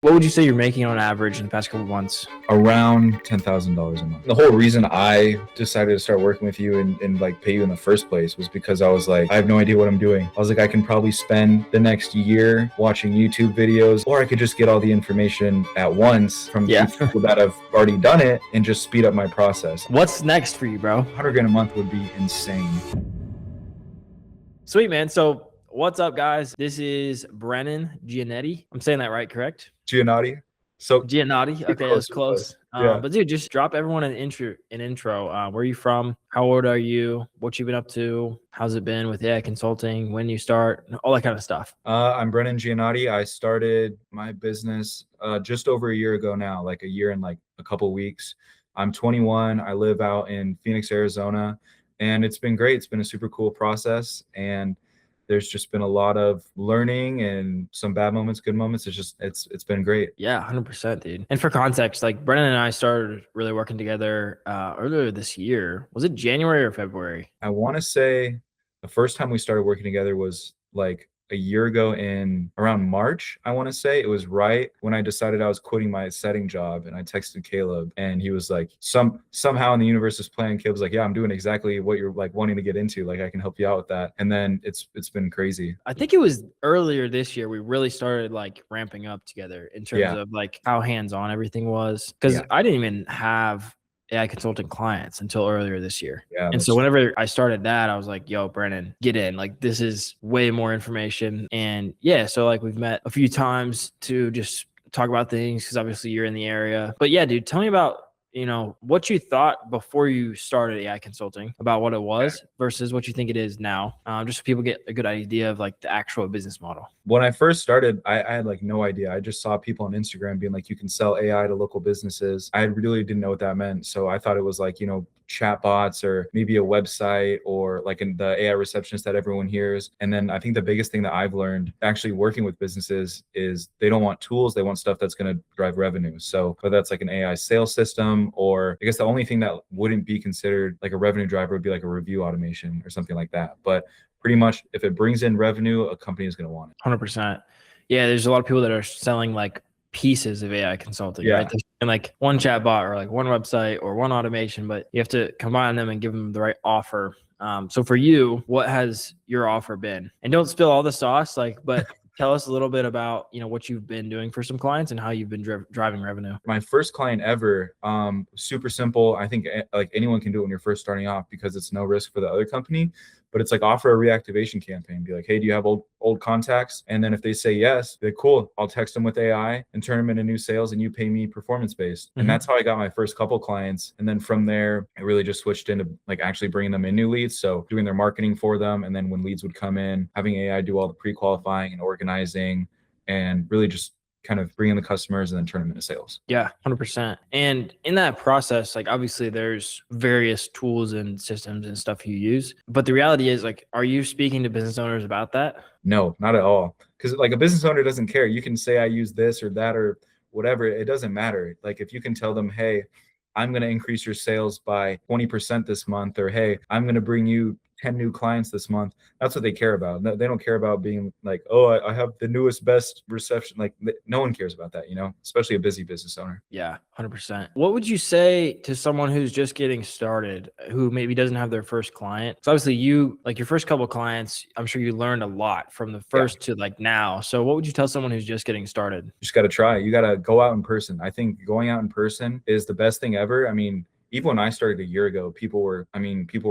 What would you say you're making on average in the past couple of months? Around $10,000 a month. The whole reason I decided to start working with you and like pay you in the first place was because I was like, I have no idea what I'm doing. I was like, I can probably spend the next year watching YouTube videos, or I could just get all the information at once from people that have already done it and just speed up my process. What's next for you, bro? 100 grand a month would be insane. Sweet, man. So what's up, guys? This is Brennan Giannetti. I'm saying that right, correct? Giannotti. So Giannotti. Okay, that's close. Yeah. But dude, just drop everyone an intro. Where are you from? How old are you? What you been up to? How's it been with AI consulting? When you start? All that kind of stuff. I'm Brennan Giannotti. I started my business just over a year ago now, like a year and like a couple weeks. I'm 21. I live out in Phoenix, Arizona, and it's been great. It's been a super cool process, and there's just been a lot of learning and some bad moments, good moments. It's been great. Yeah, 100%, dude. And for context, like Brennan and I started really working together earlier this year. Was it January or February? I want to say the first time we started working together was like a year ago in around March. I want to say it was right when I decided I was quitting my setting job, and I texted Caleb, and he was like, somehow in the universe is playing. Caleb's like, yeah, I'm doing exactly what you're like wanting to get into. Like, I can help you out with that. And then it's been crazy. I think it was earlier this year we really started like ramping up together in terms of like how hands-on everything was, because I didn't even have AI consulting clients until earlier this year. Yeah, and so whenever I started that, I was like, yo, Brennan, get in. Like, this is way more information. And yeah, so like we've met a few times to just talk about things because obviously you're in the area. But yeah, dude, tell me about, what you thought before you started AI consulting about what it was versus what you think it is now, just so people get a good idea of like the actual business model. When I first started, I had like no idea. I just saw people on Instagram being like, you can sell AI to local businesses. I really didn't know what that meant. So I thought it was like, chatbots or maybe a website or like in the AI receptionist that everyone hears. And then I think the biggest thing that I've learned actually working with businesses is they don't want tools. They want stuff that's going to drive revenue. So whether that's like an AI sales system, or I guess the only thing that wouldn't be considered like a revenue driver would be like a review automation or something like that. But pretty much if it brings in revenue, a company is going to want it. 100%. Yeah. There's a lot of people that are selling like pieces of AI consulting, right? And like one chatbot or like one website or one automation, but you have to combine them and give them the right offer. So for you, what has your offer been? And don't spill all the sauce, but tell us a little bit about, what you've been doing for some clients and how you've been driving revenue. My first client ever, super simple. I think like anyone can do it when you're first starting off because it's no risk for the other company. But it's like offer a reactivation campaign. Be like, hey, do you have old contacts? And then if they say yes, be like, cool, I'll text them with AI and turn them into new sales, and you pay me performance based. And that's how I got my first couple clients. And then from there, I really just switched into like actually bringing them in new leads. So doing their marketing for them. And then when leads would come in, having AI do all the pre-qualifying and organizing, and really just kind of bring in the customers and then turn them into sales. Yeah, 100%. And in that process, like obviously there's various tools and systems and stuff you use, but the reality is like, are you speaking to business owners about that? No, not at all. Because like a business owner doesn't care. You can say I use this or that or whatever. It doesn't matter. Like if you can tell them, hey, I'm going to increase your sales by 20% this month, or hey, I'm going to bring you 10 new clients this month. That's what they care about. They don't care about being like, oh, I have the newest, best reception. Like no one cares about that, especially a busy business owner. Yeah, 100%. What would you say to someone who's just getting started, who maybe doesn't have their first client? So obviously you, like your first couple of clients, I'm sure you learned a lot from the first to like now. So what would you tell someone who's just getting started? You just got to try. You got to go out in person. I think going out in person is the best thing ever. I mean, even when I started a year ago, people were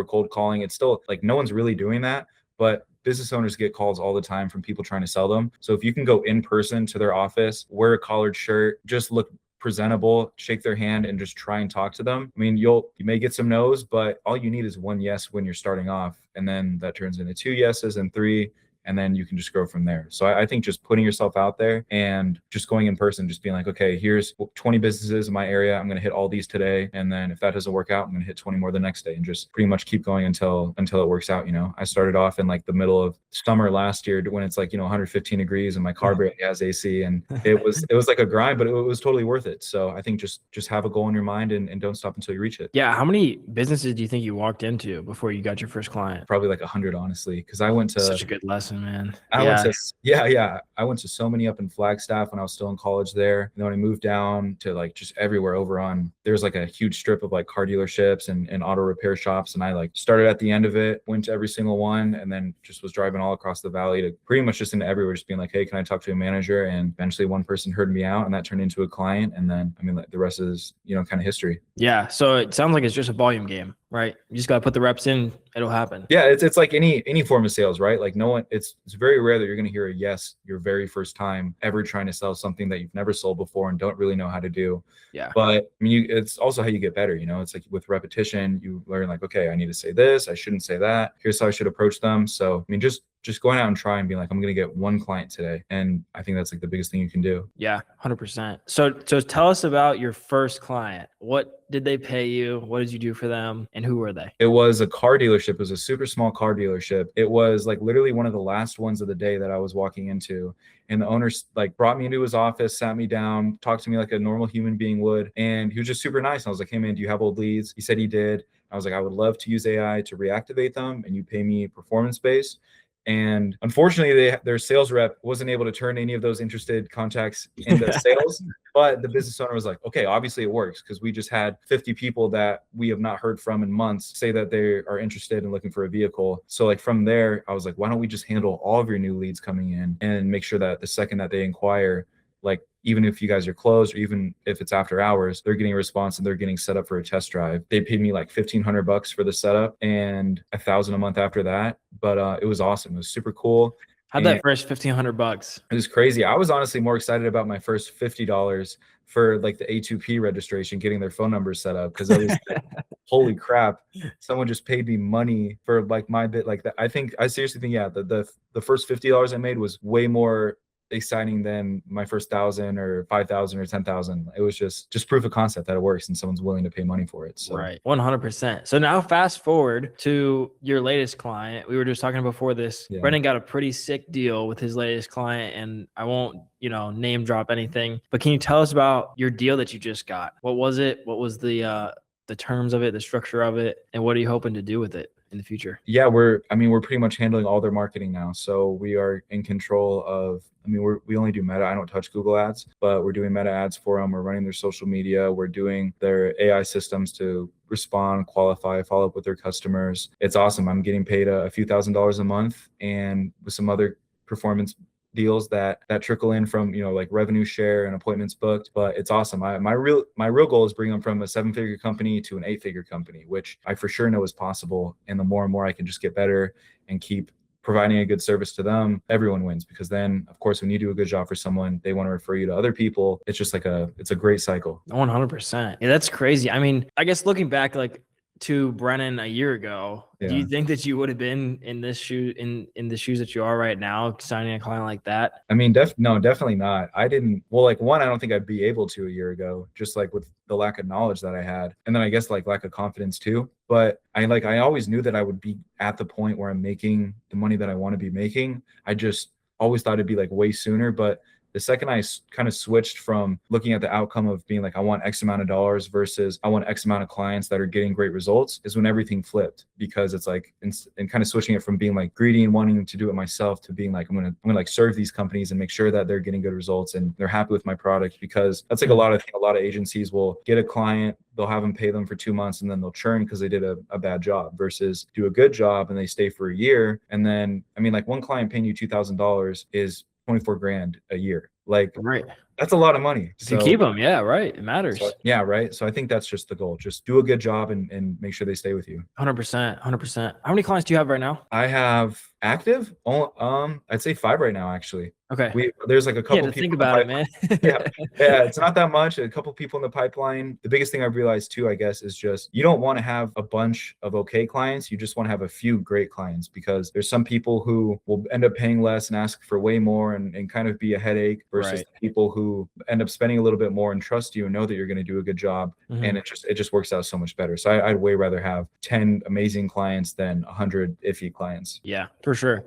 cold calling. It's still like no one's really doing that, but business owners get calls all the time from people trying to sell them. So if you can go in person to their office, wear a collared shirt, just look presentable, shake their hand, and just try and talk to them. I mean, you may get some no's, but all you need is one yes when you're starting off. And then that turns into 2 yeses and 3. And then you can just grow from there. So I think just putting yourself out there and just going in person, just being like, okay, here's 20 businesses in my area. I'm going to hit all these today. And then if that doesn't work out, I'm going to hit 20 more the next day, and just pretty much keep going until it works out. I started off in like the middle of summer last year when it's like, 115 degrees and my car barely has AC, and it was like a grind, but it was totally worth it. So I think just have a goal in your mind and don't stop until you reach it. Yeah. How many businesses do you think you walked into before you got your first client? Probably like 100, honestly, because I went to such a good lesson. awesome, man. I went Yeah. to yeah. I went to so many up in Flagstaff when I was still in college there. And then when I moved down to like just everywhere over on, there's like a huge strip of like car dealerships and auto repair shops. And I like started at the end of it, went to every single one, and then just was driving all across the valley to pretty much just into everywhere, just being like, hey, can I talk to a manager? And eventually one person heard me out and that turned into a client. And then, I mean, like, the rest is, kind of history. Yeah. So it sounds like it's just a volume game, right? You just got to put the reps in. It'll happen. Yeah, it's like any form of sales, right? Like no one, it's very rare that you're going to hear a yes your very first time ever trying to sell something that you've never sold before and don't really know how to do. Yeah. But I mean, it's also how you get better. It's like with repetition, you learn like, okay, I need to say this, I shouldn't say that. Here's how I should approach them. So I mean, just going out and try and be like, I'm going to get one client today. And I think that's like the biggest thing you can do. Yeah, 100%. So tell us about your first client. What did they pay you? What did you do for them? And who were they? It was a car dealership. It was a super small car dealership. It was like literally one of the last ones of the day that I was walking into. And the owner like brought me into his office, sat me down, talked to me like a normal human being would. And he was just super nice. And I was like, hey man, do you have old leads? He said he did. I was like, I would love to use AI to reactivate them and you pay me performance based. And unfortunately, their sales rep wasn't able to turn any of those interested contacts into sales. But the business owner was like, okay, obviously it works because we just had 50 people that we have not heard from in months say that they are interested in looking for a vehicle. So like from there, I was like, why don't we just handle all of your new leads coming in and make sure that the second that they inquire, like even if you guys are closed or even if it's after hours, they're getting a response and they're getting set up for a test drive. They paid me like $1,500 for the setup and $1,000 a month after that. But it was awesome. It was super cool. How'd that first $1,500? It was crazy. I was honestly more excited about my first $50 for like the A2P registration, getting their phone numbers set up. Cause I was like, holy crap, someone just paid me money for like my bit like that. I seriously think, yeah, the first $50 I made was way more exciting than my first 1,000 or 5,000 or 10,000. It was just proof of concept that it works and someone's willing to pay money for it. So. Right. 100%. So now fast forward to your latest client. We were just talking before this. Yeah. Brendan got a pretty sick deal with his latest client, and I won't, name drop anything, but can you tell us about your deal that you just got? What was it? What was the terms of it, the structure of it, and what are you hoping to do with it in the future? Yeah, we're pretty much handling all their marketing now. So we are in control of, we only do Meta. I don't touch Google ads, but we're doing Meta ads for them. We're running their social media. We're doing their AI systems to respond, qualify, follow up with their customers. It's awesome. I'm getting paid a few $1,000s a month and with some other performance deals that trickle in from, like revenue share and appointments booked. But it's awesome. My real goal is bring them from a 7-figure company to an 8-figure company, which I for sure know is possible. And the more and more I can just get better and keep providing a good service to them, everyone wins, because then of course, when you do a good job for someone, they want to refer you to other people. It's just like it's a great cycle. 100%. Yeah, that's crazy. I mean, I guess looking back, like to Brennan a year ago, yeah. Do you think that you would have been in this in the shoes that you are right now, signing a client like that? I mean, no, definitely not. I didn't. Well, like one, I don't think I'd be able to a year ago, just like with the lack of knowledge that I had, and then I guess like lack of confidence too. But I always knew that I would be at the point where I'm making the money that I want to be making. I just always thought it'd be like way sooner, but the second I kind of switched from looking at the outcome of being like, I want X amount of dollars versus I want X amount of clients that are getting great results is when everything flipped, because it's like, and kind of switching it from being like greedy and wanting to do it myself to being like, I'm going to like serve these companies and make sure that they're getting good results and they're happy with my product. Because that's like a lot of agencies will get a client, they'll have them pay them for 2 months and then they'll churn because they did a bad job, versus do a good job and they stay for a year. And then, like one client paying you $2,000 is 24 grand a year. Like, right. That's a lot of money. So keep them. Yeah. Right. It matters. So, yeah. Right. So I think that's just the goal. Just do a good job and make sure they stay with you. 100%. 100%. How many clients do you have right now? I have active. I'd say 5 right now, actually. Okay. There's like a couple people. Think about it, man. yeah. It's not that much. A couple people in the pipeline. The biggest thing I've realized too, I guess, is just you don't want to have a bunch of okay clients. You just want to have a few great clients, because there's some people who will end up paying less and ask for way more and kind of be a headache, versus people who end up spending a little bit more and trust you and know that you're going to do a good job. Mm-hmm. And it just works out so much better. So I'd way rather have 10 amazing clients than 100 iffy clients. Yeah, for sure.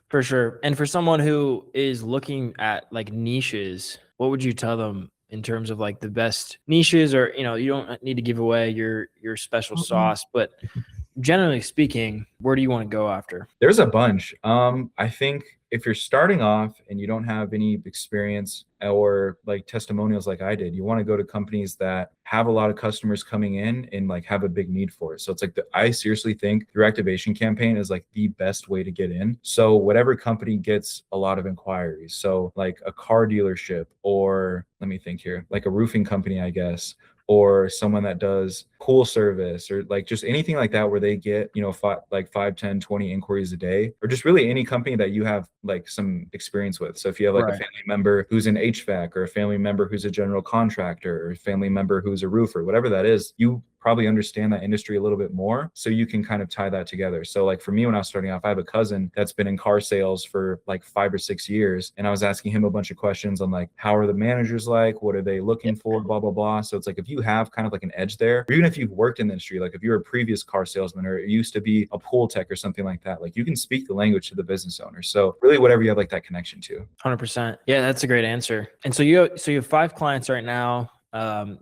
For sure. And for someone who is looking at like niches, what would you tell them in terms of like the best niches? Or, you don't need to give away your special sauce, but generally speaking, where do you want to go after? There's a bunch. I think if you're starting off and you don't have any experience or like testimonials like I did, you want to go to companies that have a lot of customers coming in and like have a big need for it. So it's like I seriously think your activation campaign is like the best way to get in. So whatever company gets a lot of inquiries, so like a car dealership, or let me think here, like a roofing company, I guess, or someone that does pool service, or like just anything like that where they get, you know, 5, 10, 20 inquiries a day, or just really any company that you have like some experience with. So if you have like a Right. family member who's in HVAC, or a family member who's a general contractor, or a family member who's a roofer, whatever that is, you probably understand that industry a little bit more, so you can kind of tie that together. So like for me, when I was starting off, I have a cousin that's been in car sales for like 5 or 6 years, and I was asking him a bunch of questions on like, how are the managers, like what are they looking for, blah blah blah. So it's like, if you have kind of like an edge there, or even if you've worked in the industry, like if you're a previous car salesman or used to be a pool tech or something like that, like you can speak the language to the business owner. So really whatever you have like that connection to. 100%. Yeah, that's a great answer. And so you have 5 clients right now.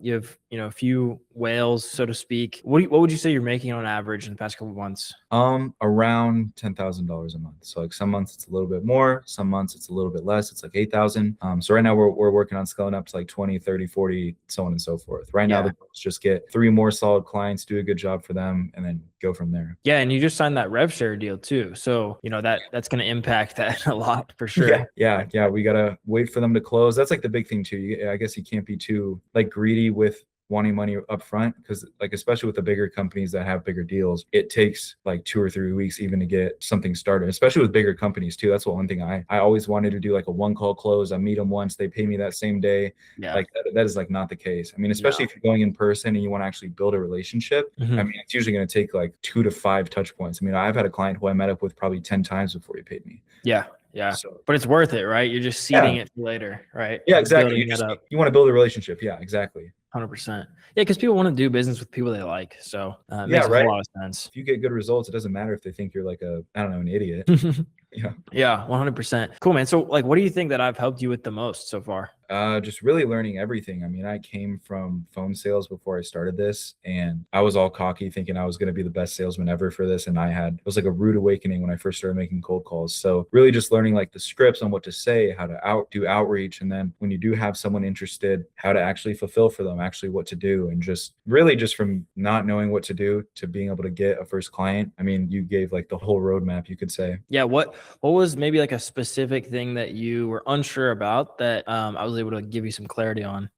You have, a few whales, so to speak. What would you say you're making on average in the past couple of months? Around $10,000 a month. So like some months it's a little bit more, some months it's a little bit less. It's like 8,000. So right now we're working on scaling up to like 20, 30, 40, so on and so forth. Right now the goal is just get 3 more solid clients, do a good job for them, and then go from there. Yeah, and you just signed that rev share deal too. So, that's going to impact that a lot for sure. Yeah. We got to wait for them to close. That's like the big thing too. I guess you can't be too like greedy with wanting money up front, because like especially with the bigger companies that have bigger deals, it takes like 2 or 3 weeks even to get something started, especially with bigger companies too. That's one thing I always wanted to do, like a 1 call close. I meet them once, they pay me that same day. Yeah. Like that is like not the case. I mean, especially if you're going in person and you want to actually build a relationship. I mean, it's usually going to take like 2 to 5 touch points. I mean, I've had a client who I met up with probably 10 times before he paid me. Yeah. So, but it's worth it, right? You're just seeding it for later, right? Yeah, exactly. You want to build a relationship. Yeah, exactly. 100%. Yeah, because people want to do business with people they like. So it makes a lot of sense. If you get good results, it doesn't matter if they think you're like an idiot. Yeah, 100%. Cool, man. So like, what do you think that I've helped you with the most so far? Just really learning everything. I mean, I came from phone sales before I started this, and I was all cocky thinking I was going to be the best salesman ever for this. And it was like a rude awakening when I first started making cold calls. So really just learning like the scripts on what to say, how to do outreach. And then when you do have someone interested, how to actually fulfill for them, actually what to do. And just really just from not knowing what to do to being able to get a first client. I mean, you gave like the whole roadmap, you could say. Yeah. What was maybe like a specific thing that you were unsure about that I was able to give you some clarity on?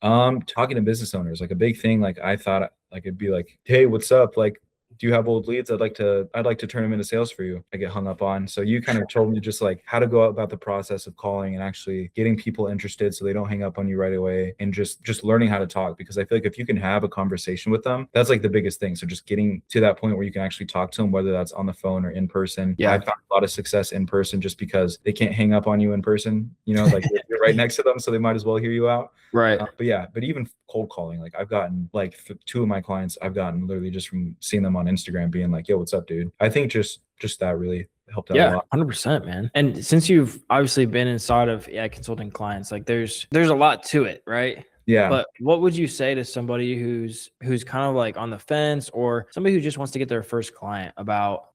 Talking to business owners, like a big thing. Like I thought like it'd be like, hey, what's up? Like, do you have old leads? I'd like to turn them into sales for you. I get hung up on. So you kind of told me just like how to go about the process of calling and actually getting people interested so they don't hang up on you right away, and just learning how to talk, because I feel like if you can have a conversation with them, that's like the biggest thing. So just getting to that point where you can actually talk to them, whether that's on the phone or in person. Yeah. I found a lot of success in person just because they can't hang up on you in person, like you're right next to them, so they might as well hear you out. Right. But even cold calling, like I've gotten like 2 of my clients, I've gotten literally just from seeing them on Instagram being like, yo, what's up, dude? I think just that really helped out a lot. 100%, man. And since you've obviously been inside of AI consulting clients, like there's a lot to it, right? Yeah. But what would you say to somebody who's kind of like on the fence, or somebody who just wants to get their first client about,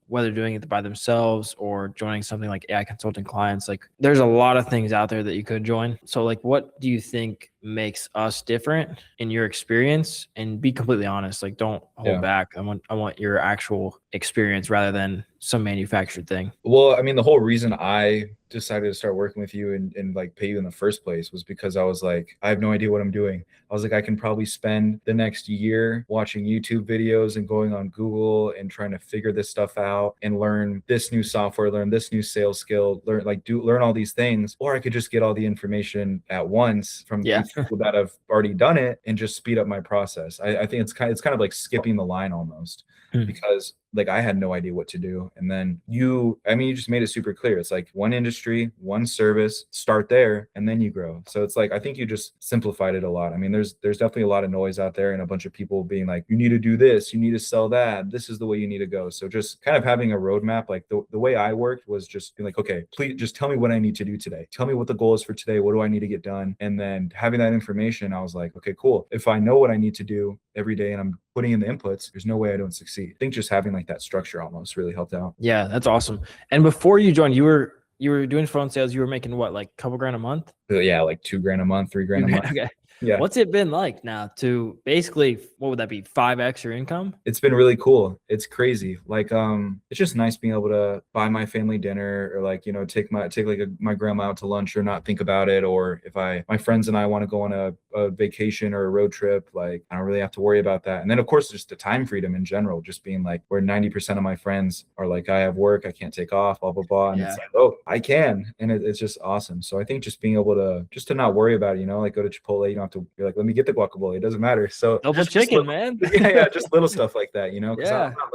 whether doing it by themselves or joining something like AI consulting clients? Like there's a lot of things out there that you could join. So like, what do you think makes us different in your experience? And be completely honest, like don't hold back. I want your actual experience rather than some manufactured thing. Well, I mean, the whole reason I decided to start working with you and like pay you in the first place was because I was like, I have no idea what I'm doing. I was like, I can probably spend the next year watching YouTube videos and going on Google and trying to figure this stuff out and learn this new software, learn this new sales skill, learn all these things. Or I could just get all the information at once from people that have already done it and just speed up my process. I think it's kind of like skipping the line almost, because like I had no idea what to do. And then you just made it super clear. It's like one industry, one service, start there, and then you grow. So it's like, I think you just simplified it a lot. I mean, there's definitely a lot of noise out there and a bunch of people being like, you need to do this, you need to sell that, this is the way you need to go. So just kind of having a roadmap, like the way I worked was just being like, okay, please just tell me what I need to do today. Tell me what the goal is for today. What do I need to get done? And then having that information, I was like, okay, cool. If I know what I need to do every day and I'm putting in the inputs, there's no way I don't succeed. I think just having like that structure almost really helped out. Yeah, that's awesome. And before you joined, you were you were doing phone sales, you were making what, like a couple grand a month? Yeah, like 2 grand a month, 3 grand a month. Okay. Yeah. What's it been like now to basically, what would that be, 5x your income? It's been really cool. It's crazy. Like, it's just nice being able to buy my family dinner, or like, take my grandma out to lunch, or not think about it. Or if my friends and I want to go on a vacation or a road trip, like I don't really have to worry about that. And then of course, just the time freedom in general, just being like, where 90% of my friends are like, I have work, I can't take off, blah, blah, blah. And Yeah. it's like, oh, I can. And it's just awesome. So I think just being able to not worry about it, like go to Chipotle, you don't have to, you're like, let me get the guacamole. It doesn't matter. So Double chicken, man. yeah, just little stuff like that, because Yeah. I'm not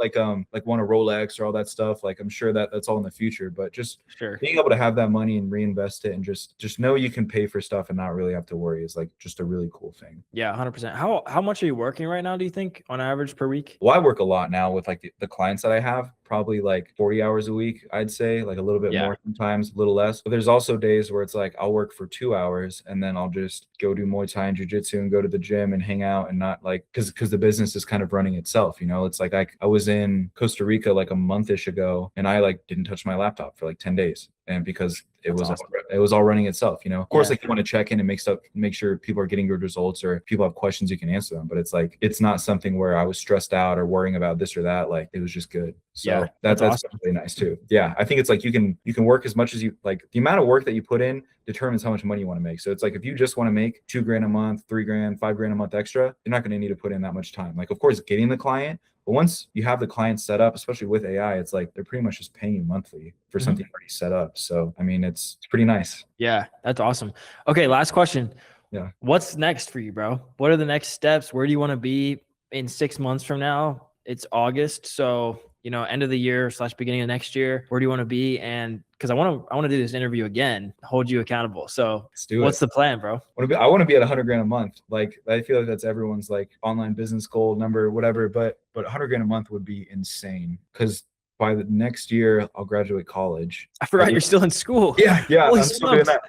like want a Rolex or all that stuff. Like I'm sure that's all in the future, but just Sure. being able to have that money and reinvest it, and just know you can pay for stuff and not really have to worry, is like just a really cool thing. Yeah, 100%. How much are you working right now, do you think, on average per week? Well, I work a lot now with like the clients that I have, probably like 40 hours a week, I'd say, like a little bit more sometimes, a little less. But there's also days where it's like I'll work for 2 hours and then I'll just go do Muay Thai and Jiu-Jitsu and go to the gym and hang out, and not like, because the business is kind of running itself. It's like I was in Costa Rica like a month-ish ago, and I like didn't touch my laptop for like 10 days. And because it was all running itself, of course, like you want to check in and make sure people are getting good results, or people have questions, you can answer them. But it's like, it's not something where I was stressed out or worrying about this or that. Like it was just good. So that's awesome. really nice too. Yeah. I think it's like you can work as much as you like. The amount of work that you put in determines how much money you want to make. So it's like, if you just want to make 2 grand a month, 3 grand, 5 grand a month extra, you're not going to need to put in that much time. Like, of course, getting the client, but once you have the client set up, especially with AI, it's like they're pretty much just paying you monthly for something already set up. So, I mean, it's pretty nice. Yeah, that's awesome. Okay, last question. Yeah. What's next for you, bro? What are the next steps? Where do you want to be in 6 months from now? It's August, so end of the year / beginning of next year. Where do you want to be? And because I want to do this interview again, hold you accountable. So what's the plan, bro? I want to be at 100 grand a month. Like, I feel like that's everyone's like online business goal number, whatever. But 100 grand a month would be insane, because by the next year I'll graduate college. I forgot you're still in school. Yeah. Holy I'm still doing that.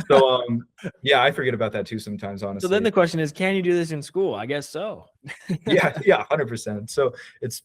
So yeah, I forget about that too sometimes, honestly. So then the question is, can you do this in school? I guess so. yeah, 100%. So it's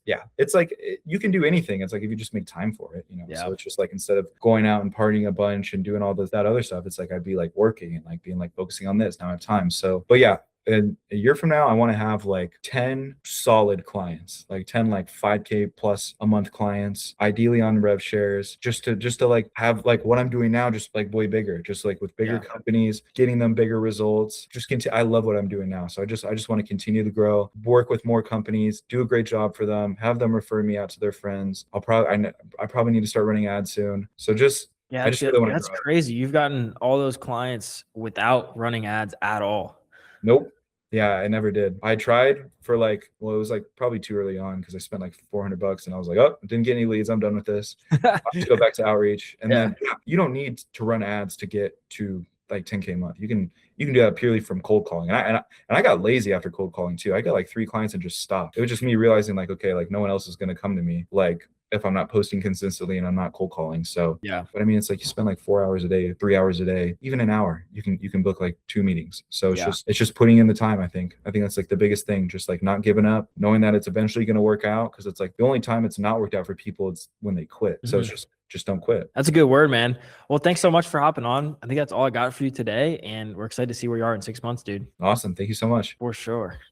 like you can do anything. It's like if you just make time for it, So it's just like, instead of going out and partying a bunch and doing all that other stuff, it's like I'd be like working and like being like focusing on this. Now I have time. So, but yeah. And a year from now, I want to have like 10 solid clients, like 10 like 5K plus a month clients, ideally on rev shares, just to like have like what I'm doing now, just like way bigger, just like with bigger companies, getting them bigger results. Just continue. I love what I'm doing now, so I just want to continue to grow, work with more companies, do a great job for them, have them refer me out to their friends. I probably need to start running ads soon. So just that's crazy. You've gotten all those clients without running ads at all. Nope. Yeah, I never did. I tried for like, well, it was like probably too early on, because I spent like $400 and I was like, oh, didn't get any leads. I'm done with this. I have to go back to outreach. And then you don't need to run ads to get to like 10K a month. You can do that purely from cold calling. And I got lazy after cold calling too. I got like 3 clients and just stopped. It was just me realizing like, okay, like no one else is going to come to me, like if I'm not posting consistently and I'm not cold calling. So but I mean, it's like you spend like 4 hours a day, 3 hours a day, even an hour, you can book like 2 meetings. So it's just putting in the time. I think that's like the biggest thing, just like not giving up, knowing that it's eventually going to work out. Cause it's like the only time it's not worked out for people, it's when they quit. So it's just don't quit. That's a good word, man. Well, thanks so much for hopping on. I think that's all I got for you today. And we're excited to see where you are in 6 months, dude. Awesome. Thank you so much. For sure.